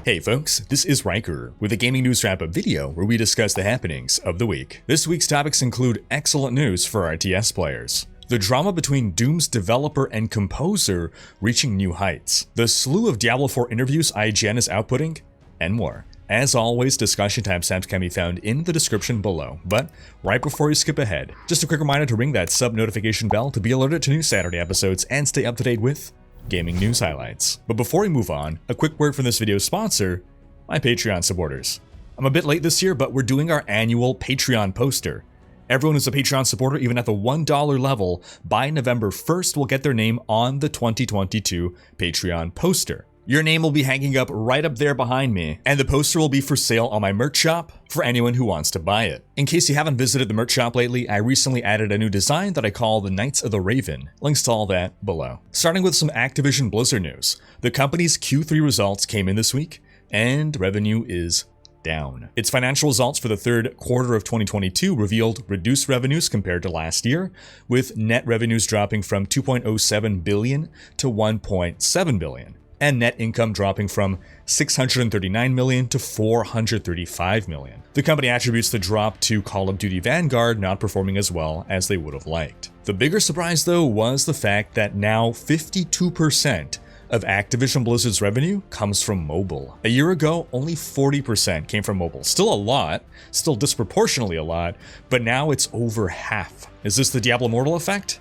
Hey folks, this is Riker with a gaming news wrap-up video where we discuss the happenings of the week. This week's topics include excellent news for RTS players, the drama between Doom's developer and composer reaching new heights, the slew of Diablo 4 interviews IGN is outputting, and more. As always, discussion timestamps can be found in the description below, but right before you skip ahead, just a quick reminder to ring that sub notification bell to be alerted to new Saturday episodes and stay up to date with gaming news highlights. But before we move on, a quick word from this video's sponsor, my Patreon supporters. I'm a bit late this year, but we're doing our annual Patreon poster. Everyone who's a Patreon supporter, even at the $1 level, by November 1st will get their name on the 2022 Patreon poster. Your name will be hanging up right up there behind me, and the poster will be for sale on my merch shop for anyone who wants to buy it. In case you haven't visited the merch shop lately, I recently added a new design that I call the Knights of the Raven. Links to all that below. Starting with some Activision Blizzard news. The company's Q3 results came in this week, and revenue is down. Its financial results for the third quarter of 2022 revealed reduced revenues compared to last year, with net revenues dropping from $2.07 billion to $1.7 billion. And net income dropping from $639 million to $435 million. The company attributes the drop to Call of Duty Vanguard not performing as well as they would have liked. The bigger surprise though was the fact that now 52% of Activision Blizzard's revenue comes from mobile. A year ago, only 40% came from mobile. Still a lot, still disproportionately a lot, but now it's over half. Is this the Diablo Immortal effect?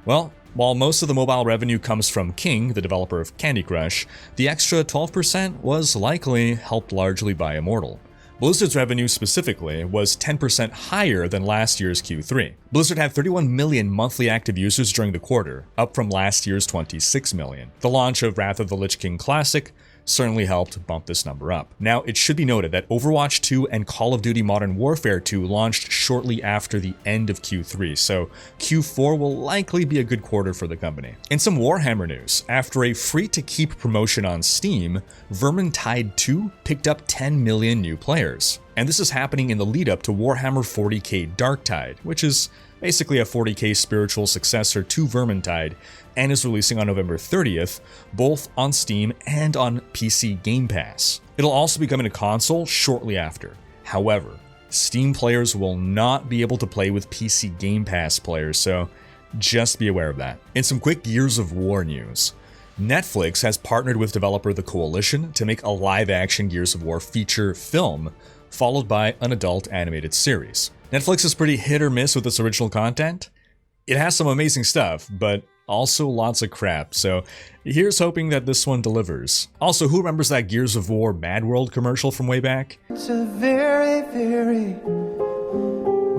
Well, while most of the mobile revenue comes from King, the developer of Candy Crush, the extra 12% was likely helped largely by Immortal. Blizzard's revenue specifically was 10% higher than last year's Q3. Blizzard had 31 million monthly active users during the quarter, up from last year's 26 million. The launch of Wrath of the Lich King Classic certainly helped bump this number up. Now, it should be noted that Overwatch 2 and Call of Duty Modern Warfare 2 launched shortly after the end of Q3, so Q4 will likely be a good quarter for the company. In some Warhammer news, after a free-to-keep promotion on Steam, Vermintide 2 picked up 10 million new players. And this is happening in the lead-up to Warhammer 40k Darktide, which is basically a 40k spiritual successor to Vermintide, and is releasing on November 30th, both on Steam and on PC Game Pass. It'll also be coming to console shortly after. However, Steam players will not be able to play with PC Game Pass players, so just be aware of that. In some quick Gears of War news, Netflix has partnered with developer The Coalition to make a live-action Gears of War feature film, followed by an adult animated series. Netflix is pretty hit or miss with its original content. It has some amazing stuff, but also lots of crap, so here's hoping that this one delivers. Also, who remembers that Gears of War Mad World commercial from way back? It's a very, very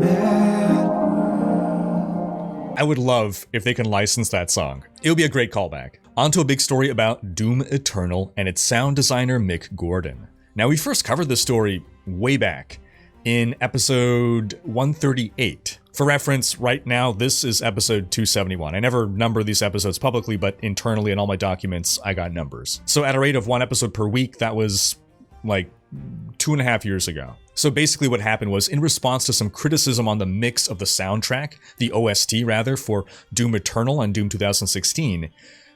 mad world. I would love if they can license that song. It would be a great callback. On to a big story about Doom Eternal and its sound designer Mick Gordon. Now, we first covered this story way back in episode 138. For reference, right now, this is episode 271. I never number these episodes publicly, but internally in all my documents, I got numbers. So at a rate of one episode per week, that was like 2.5 years ago. So basically what happened was, in response to some criticism on the mix of the soundtrack, the OST rather, for Doom Eternal and Doom 2016,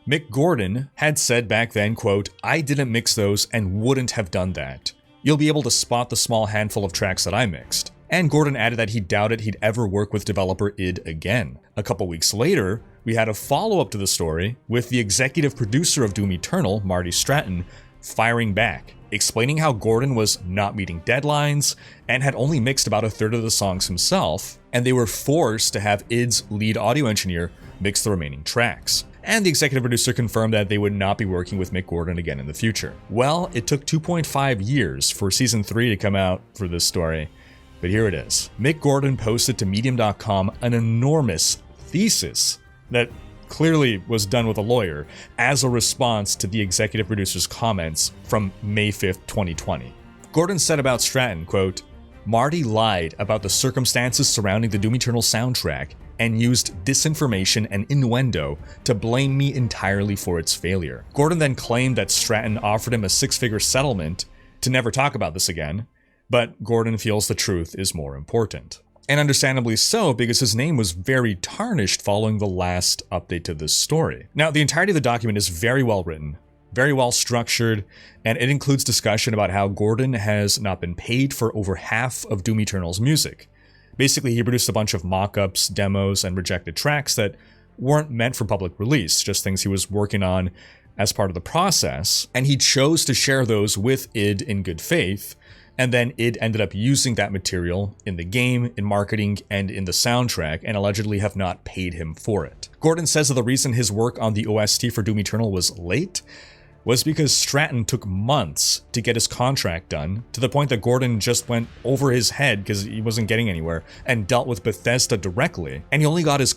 Mick Gordon had said back then, quote, "I didn't mix those and wouldn't have done that. You'll be able to spot the small handful of tracks that I mixed." And Gordon added that he doubted he'd ever work with developer id again. A couple weeks later, we had a follow-up to the story with the executive producer of Doom Eternal, Marty Stratton, firing back, explaining how Gordon was not meeting deadlines and had only mixed about a third of the songs himself, and they were forced to have id's lead audio engineer mix the remaining tracks. And the executive producer confirmed that they would not be working with Mick Gordon again in the future. Well, it took 2.5 years for season 3 to come out for this story, but here it is. Mick Gordon posted to Medium.com an enormous thesis that clearly was done with a lawyer as a response to the executive producer's comments from May 5th, 2020. Gordon said about Stratton, quote, "Marty lied about the circumstances surrounding the Doom Eternal soundtrack and used disinformation and innuendo to blame me entirely for its failure." Gordon then claimed that Stratton offered him a 6-figure settlement to never talk about this again, but Gordon feels the truth is more important. And understandably so, because his name was very tarnished following the last update to this story. Now, the entirety of the document is very well written, very well structured, and it includes discussion about how Gordon has not been paid for over half of Doom Eternal's music. Basically, he produced a bunch of mock-ups, demos, and rejected tracks that weren't meant for public release, just things he was working on as part of the process, and he chose to share those with id in good faith, and then id ended up using that material in the game, in marketing, and in the soundtrack, and allegedly have not paid him for it. Gordon says that the reason his work on the OST for Doom Eternal was late was because Stratton took months to get his contract done, to the point that Gordon just went over his head because he wasn't getting anywhere, and dealt with Bethesda directly. And he only got his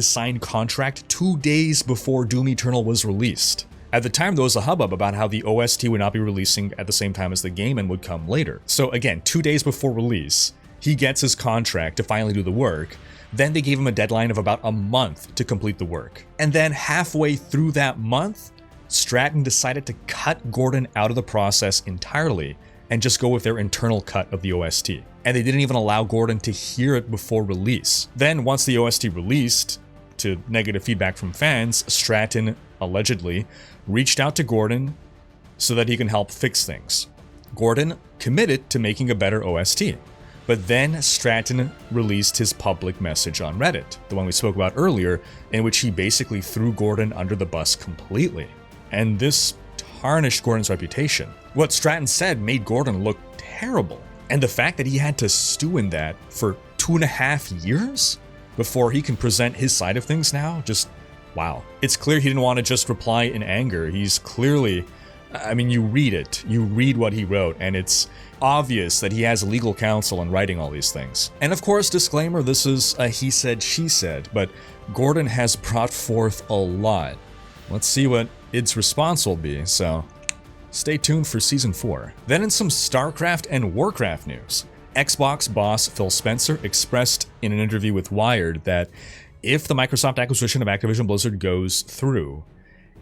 signed contract 2 days before Doom Eternal was released. At the time, there was a hubbub about how the OST would not be releasing at the same time as the game and would come later. So again, 2 days before release, he gets his contract to finally do the work. Then they gave him a deadline of about a month to complete the work. And then halfway through that month, Stratton decided to cut Gordon out of the process entirely and just go with their internal cut of the OST. And they didn't even allow Gordon to hear it before release. Then once the OST released, to negative feedback from fans, Stratton allegedly reached out to Gordon so that he can help fix things. Gordon committed to making a better OST, but then Stratton released his public message on Reddit, the one we spoke about earlier, in which he basically threw Gordon under the bus completely. And this tarnished Gordon's reputation. What Stratton said made Gordon look terrible, and the fact that he had to stew in that for 2.5 years before he can present his side of things now, just wow. It's clear he didn't want to just reply in anger. He's clearly, I mean, you read what he wrote, and it's obvious that he has legal counsel in writing all these things. And of course, disclaimer, this is a he said, she said, but Gordon has brought forth a lot. Let's see what id's response will be, so stay tuned for Season 4. Then in some StarCraft and Warcraft news, Xbox boss Phil Spencer expressed in an interview with Wired that if the Microsoft acquisition of Activision Blizzard goes through,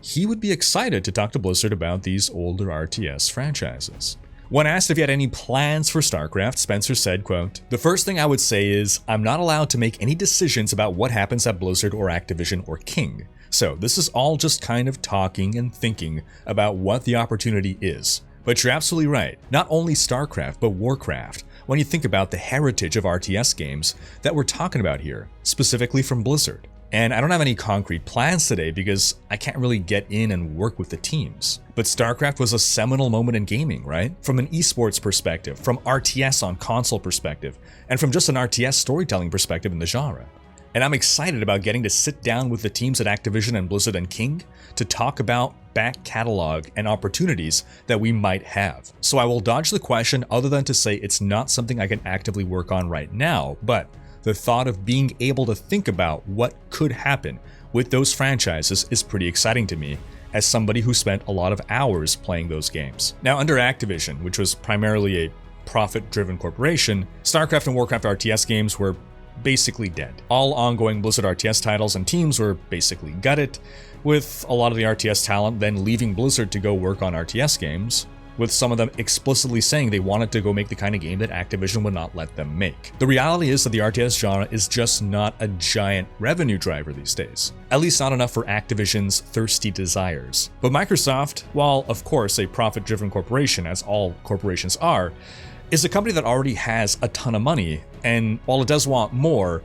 he would be excited to talk to Blizzard about these older RTS franchises. When asked if he had any plans for StarCraft, Spencer said, quote, "The first thing I would say is I'm not allowed to make any decisions about what happens at Blizzard or Activision or King. So this is all just kind of talking and thinking about what the opportunity is. But you're absolutely right, not only StarCraft, but Warcraft, when you think about the heritage of RTS games that we're talking about here, specifically from Blizzard. And I don't have any concrete plans today because I can't really get in and work with the teams. But StarCraft was a seminal moment in gaming, right? From an esports perspective, from RTS on console perspective, and from just an RTS storytelling perspective in the genre. And I'm excited about getting to sit down with the teams at Activision and Blizzard and King to talk about back catalog and opportunities that we might have. So I will dodge the question other than to say it's not something I can actively work on right now, but the thought of being able to think about what could happen with those franchises is pretty exciting to me as somebody who spent a lot of hours playing those games. Now under Activision, which was primarily a profit-driven corporation, StarCraft and Warcraft RTS games were basically dead. All ongoing Blizzard RTS titles and teams were basically gutted, with a lot of the RTS talent then leaving Blizzard to go work on RTS games, with some of them explicitly saying they wanted to go make the kind of game that Activision would not let them make. The reality is that the RTS genre is just not a giant revenue driver these days, at least not enough for Activision's thirsty desires. But Microsoft, while of course a profit-driven corporation, as all corporations are, is a company that already has a ton of money, and while it does want more,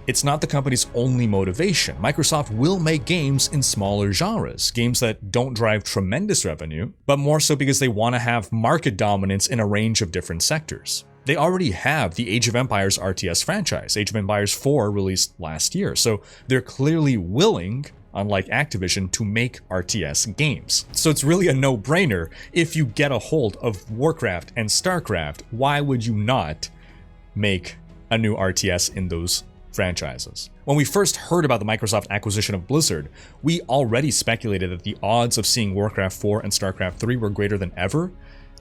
it's not the company's only motivation. Microsoft will make games in smaller genres, games that don't drive tremendous revenue, but more so because they want to have market dominance in a range of different sectors. They already have the Age of Empires RTS franchise. Age of Empires 4 released last year, so they're clearly willing, unlike Activision, to make RTS games. So it's really a no-brainer. If you get a hold of Warcraft and StarCraft, why would you not make a new RTS in those franchises? When we first heard about the Microsoft acquisition of Blizzard, we already speculated that the odds of seeing Warcraft 4 and StarCraft 3 were greater than ever,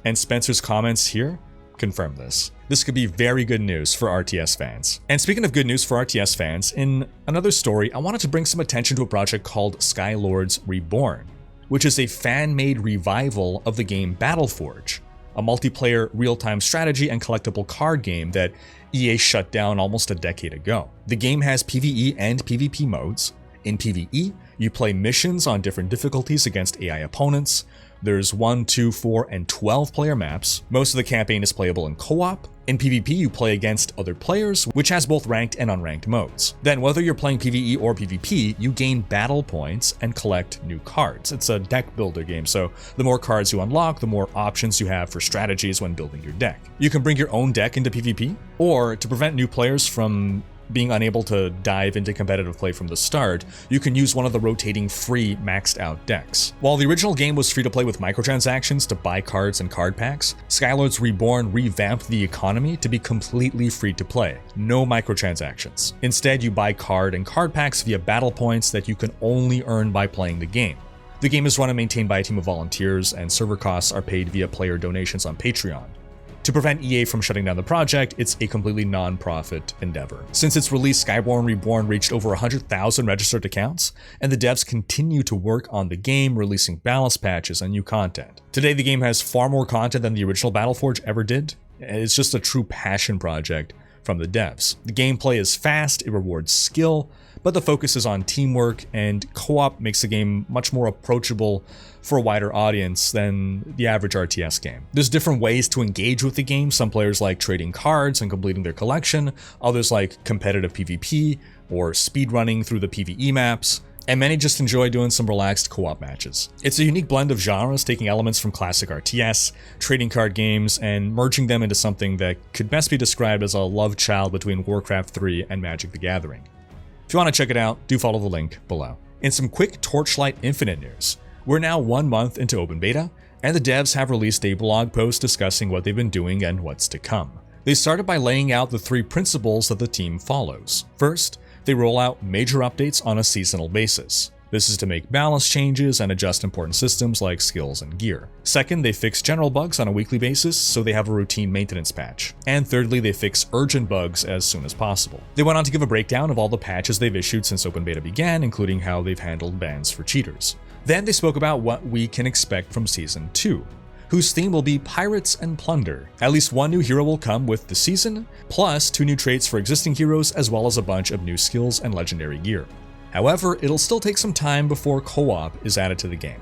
and Spencer's comments here confirm this. This could be very good news for RTS fans. And speaking of good news for RTS fans, in another story, I wanted to bring some attention to a project called Skylords Reborn, which is a fan-made revival of the game Battleforge, a multiplayer real-time strategy and collectible card game that EA shut down almost a decade ago. The game has PvE and PvP modes. In PvE, You play missions on different difficulties against AI opponents. There's 1, 2, 4, and 12 player maps. Most of the campaign is playable in co-op. In PvP, you play against other players, which has both ranked and unranked modes. Then, whether you're playing PvE or PvP, you gain battle points and collect new cards. It's a deck builder game, so the more cards you unlock, the more options you have for strategies when building your deck. You can bring your own deck into PvP, or to prevent new players from being unable to dive into competitive play from the start, you can use one of the rotating free maxed out decks. While the original game was free to play with microtransactions to buy cards and card packs, Skylords Reborn revamped the economy to be completely free to play. No microtransactions. Instead, you buy card and card packs via battle points that you can only earn by playing the game. The game is run and maintained by a team of volunteers, and server costs are paid via player donations on Patreon. To prevent EA from shutting down the project, it's a completely non-profit endeavor. Since its release, Skylords Reborn reached over 100,000 registered accounts, and the devs continue to work on the game, releasing balance patches and new content. Today, the game has far more content than the original Battleforge ever did. It's just a true passion project from the devs. The gameplay is fast, it rewards skill, but the focus is on teamwork, and co-op makes the game much more approachable for a wider audience than the average RTS game. There's different ways to engage with the game. Some players like trading cards and completing their collection, others like competitive PvP or speedrunning through the PvE maps, and many just enjoy doing some relaxed co-op matches. It's a unique blend of genres, taking elements from classic RTS, trading card games, and merging them into something that could best be described as a love child between Warcraft 3 and Magic the Gathering. If you want to check it out, do follow the link below. In some quick Torchlight Infinite news, we're now 1 month into open beta, and the devs have released a blog post discussing what they've been doing and what's to come. They started by laying out the 3 principles that the team follows. First, they roll out major updates on a seasonal basis. This is to make balance changes and adjust important systems like skills and gear. Second, they fix general bugs on a weekly basis, so they have a routine maintenance patch. And thirdly, they fix urgent bugs as soon as possible. They went on to give a breakdown of all the patches they've issued since open beta began, including how they've handled bans for cheaters. Then they spoke about what we can expect from Season 2, whose theme will be pirates and plunder. At least 1 new hero will come with the season, plus 2 new traits for existing heroes, as well as a bunch of new skills and legendary gear. However, it'll still take some time before co-op is added to the game.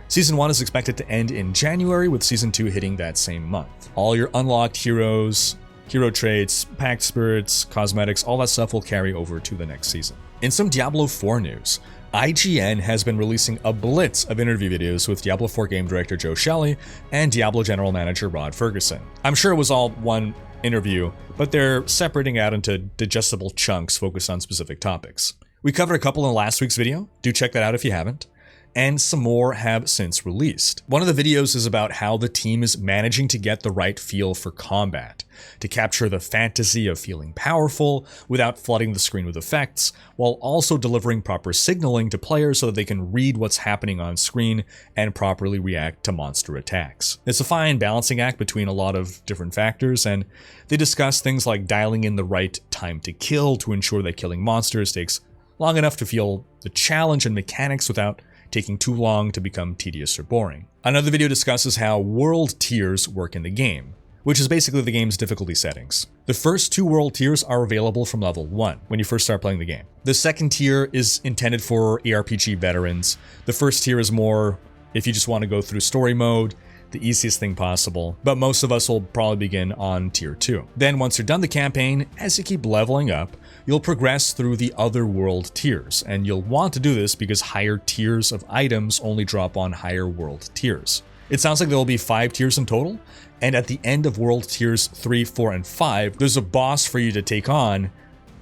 Season 1 is expected to end in January, with Season 2 hitting that same month. All your unlocked heroes, hero traits, pact spirits, cosmetics, all that stuff will carry over to the next season. In some Diablo 4 news, IGN has been releasing a blitz of interview videos with Diablo 4 game director Joe Shelley and Diablo general manager Rod Ferguson. I'm sure it was all one interview, but they're separating out into digestible chunks focused on specific topics. We covered a couple in last week's video, do check that out if you haven't, and some more have since released. One of the videos is about how the team is managing to get the right feel for combat, to capture the fantasy of feeling powerful without flooding the screen with effects, while also delivering proper signaling to players so that they can read what's happening on screen and properly react to monster attacks. It's a fine balancing act between a lot of different factors, and they discuss things like dialing in the right time to kill to ensure that killing monsters takes long enough to feel the challenge and mechanics without taking too long to become tedious or boring. Another video discusses how world tiers work in the game, which is basically the game's difficulty settings. The first 2 world tiers are available from level 1 when you first start playing the game. The second tier is intended for ARPG veterans. The first tier is more if you just want to go through story mode, the easiest thing possible, but most of us will probably begin on tier 2. Then once you're done the campaign, as you keep leveling up, you'll progress through the other world tiers, and you'll want to do this because higher tiers of items only drop on higher world tiers. It sounds like there will be 5 tiers in total, and at the end of world tiers 3, 4, and 5, there's a boss for you to take on,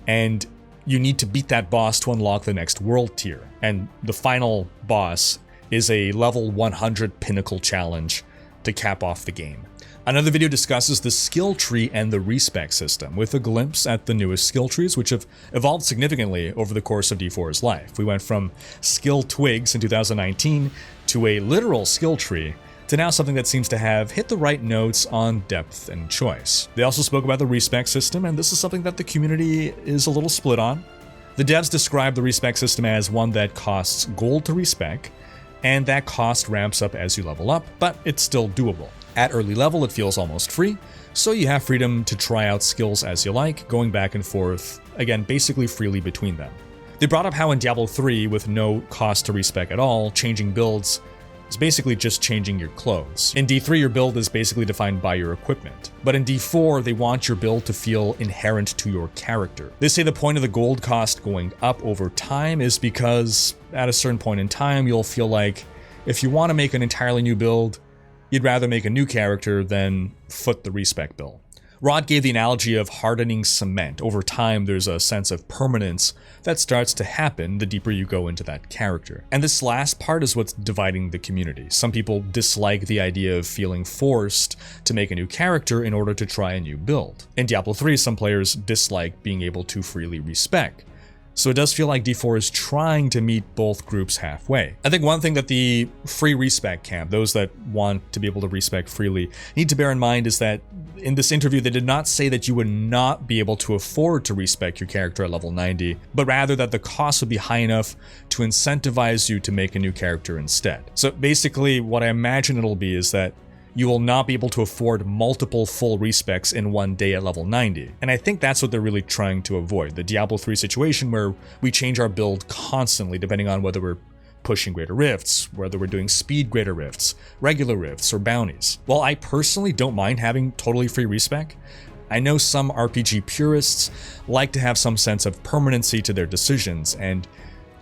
and you need to beat that boss to unlock the next world tier. And the final boss is a level 100 pinnacle challenge to cap off the game. Another video discusses the skill tree and the respec system, with a glimpse at the newest skill trees, which have evolved significantly over the course of D4's life. We went from skill twigs in 2019 to a literal skill tree, to now something that seems to have hit the right notes on depth and choice. They also spoke about the respec system, and this is something that the community is a little split on. The devs describe the respec system as one that costs gold to respec, and that cost ramps up as you level up, but it's still doable. At early level, it feels almost free, so you have freedom to try out skills as you like, going back and forth, again, basically freely between them. They brought up how in Diablo 3, with no cost to respec at all, changing builds is basically just changing your clothes. In D3, your build is basically defined by your equipment. But in D4, they want your build to feel inherent to your character. They say the point of the gold cost going up over time is because at a certain point in time, you'll feel like if you want to make an entirely new build, you'd rather make a new character than foot the respec bill. Rod gave the analogy of hardening cement. Over time, there's a sense of permanence that starts to happen the deeper you go into that character. And this last part is what's dividing the community. Some people dislike the idea of feeling forced to make a new character in order to try a new build. In Diablo 3, some players dislike being able to freely respec. So it does feel like D4 is trying to meet both groups halfway. I think one thing that the free respec camp, those that want to be able to respec freely, need to bear in mind is that in this interview, they did not say that you would not be able to afford to respec your character at level 90, but rather that the cost would be high enough to incentivize you to make a new character instead. So basically, what I imagine it'll be is that you will not be able to afford multiple full respecs in one day at level 90. And I think that's what they're really trying to avoid. The Diablo 3 situation where we change our build constantly depending on whether we're pushing greater rifts, whether we're doing speed greater rifts, regular rifts, or bounties. While I personally don't mind having totally free respec, I know some RPG purists like to have some sense of permanency to their decisions, and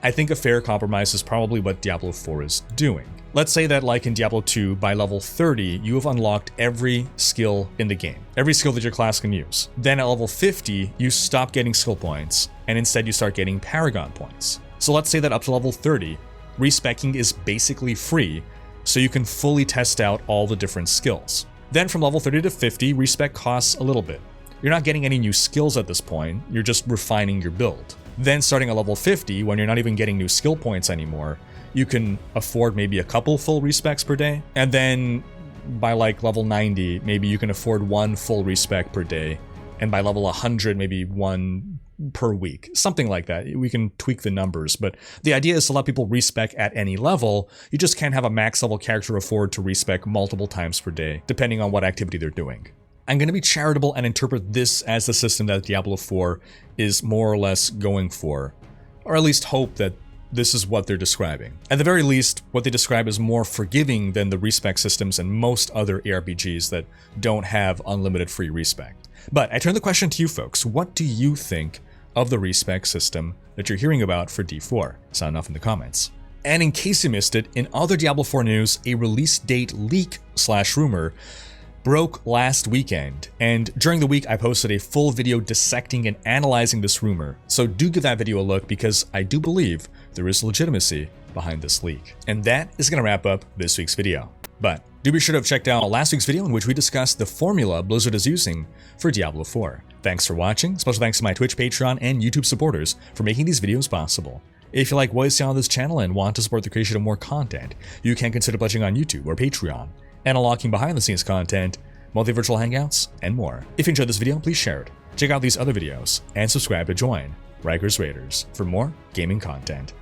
I think a fair compromise is probably what Diablo 4 is doing. Let's say that, like in Diablo 2, by level 30, you have unlocked every skill in the game, every skill that your class can use. Then at level 50, you stop getting skill points, and instead you start getting Paragon points. So let's say that up to level 30, respecking is basically free, so you can fully test out all the different skills. Then from level 30 to 50, respec costs a little bit. You're not getting any new skills at this point, you're just refining your build. Then starting at level 50, when you're not even getting new skill points anymore, you can afford maybe a couple full respecs per day. And then by like level 90, maybe you can afford one full respec per day. And by level 100, maybe one per week, something like that. We can tweak the numbers, but the idea is to let people respec at any level. You just can't have a max level character afford to respec multiple times per day, depending on what activity they're doing. I'm going to be charitable and interpret this as the system that Diablo 4 is more or less going for, or at least hope that this is what they're describing. At the very least, what they describe is more forgiving than the respec systems in most other ARPGs that don't have unlimited free respec. But I turn the question to you folks. What do you think of the respec system that you're hearing about for D4? Sound off in the comments. And in case you missed it, in other Diablo 4 news, a release date leak/rumor broke last weekend, and during the week I posted a full video dissecting and analyzing this rumor, so do give that video a look because I do believe there is legitimacy behind this leak. And that is going to wrap up this week's video. But do be sure to have checked out last week's video in which we discussed the formula Blizzard is using for Diablo 4. Thanks for watching, special thanks to my Twitch, Patreon, and YouTube supporters for making these videos possible. If you like what you see on this channel and want to support the creation of more content, you can consider pledging on YouTube or Patreon, and unlocking behind-the-scenes content, monthly virtual hangouts, and more. If you enjoyed this video, please share it. Check out these other videos, and subscribe to join Riker's Raiders for more gaming content.